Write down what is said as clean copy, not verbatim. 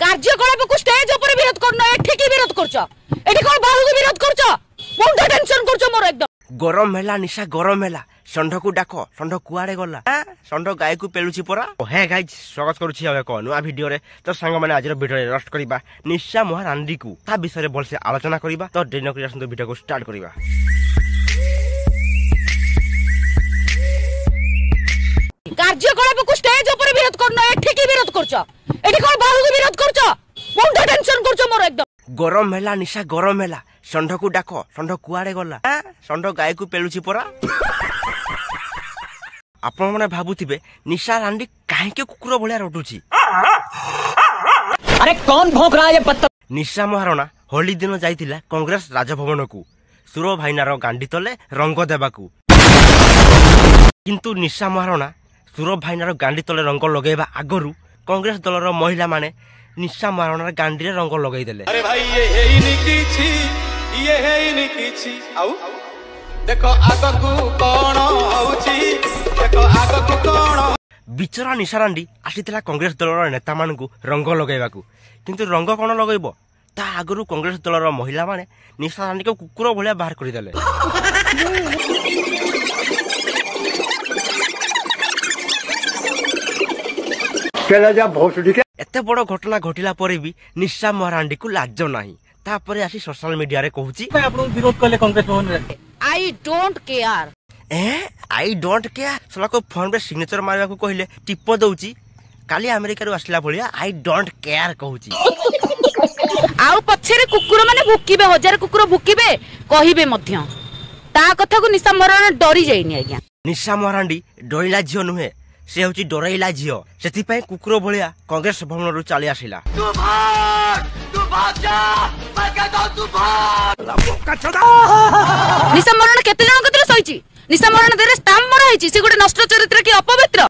कार्यकलाप को स्टेज ऊपर विरोध करनो एठी की विरोध करछो एठी कोन बाहु को विरोध करछो मुंड टेंशन करछो मोर एकदम गरम हैला निशा गरम हैला षंढ को डाक षंढ कुआड़े गला षंढ गाय को पेलुची परा हे गाइस स्वागत करूछि अब एक नुआ वीडियो रे तो संग माने आज वीडियो रे रोस्ट करबा निशा महारानी को ता विषय रे भलसे आलोचना करबा तो डेनो क्रिएशन वीडियो को स्टार्ट करबा। कार्यकलाप को स्टेज ऊपर विरोध करनो एठी की विरोध करछो एठी कोन बाहु को विरोध करछो मुंड टेंशन करछो मोर एकदम गरम हैला निशा गरम हैला षंढ को डाक षंढ कुआड़े गला षंढ गाय को पेलुची परा आपण माने भाबुथिबे निशा रांडी काहे के कुकुर भलिया रटुची। अरे कौन भौंक रहा है ये बत्तख। निशा महाराणा होली दिन जाइतिला कांग्रेस राजभवन को सुरो भाईनार गांडी तले रंग देबाकू किंतु निशा महाराणा सुरो भाईनार गांडी तले रंग लगेबा आगरु कांग्रेस दलर महिला माने निशा महाराणार गांडी रे रंग लगेई देले। अरे भाई ये हेइनी किछि ये हेइनी किछि आउ देखो आगकू कोन होउची देखो आगकू कोन बिचरा निशा रांडी आसीतिला कांग्रेस दलर नेता मानकू रंग लगेबाकू किंतु रंग कोन लगेबो ता आगरु कांग्रेस दलर महिला माने निशा रांडी को कुकुर भलिया बाहर करि देले। एते बड़ घटना घटिला परे भी निशा महारानी को लाज नाही तापरे आसी सोशल मीडिया रे कहूची मैं आपन विरोध करले कांग्रेस भवन रे I don't care I don't care सला को फोन पे सिग्नेचर मारवा को कहले टिप दउची काली अमेरिका रो आसला भलिया आई डोंट केयर कहूची आउ पछरे कुकुर माने भुकिबे हजार कुकुर भुकिबे कहिबे मध्य ता कथा को निशा महारानी डरी जाइनी आज्ञा। निशा महारानी डरिला झियो नुहे से होची डराइला झियो सेति पय कुकुर भलिया कांग्रेस भवन रु चली आसिला। तू भाग जा मैं कहता हूं तू भाग निशा महारानी केते जण कतरे सहिची निशा महारानी देरे स्टाम्प मरा हिची से गोटे नष्ट चरित्र की अपवित्र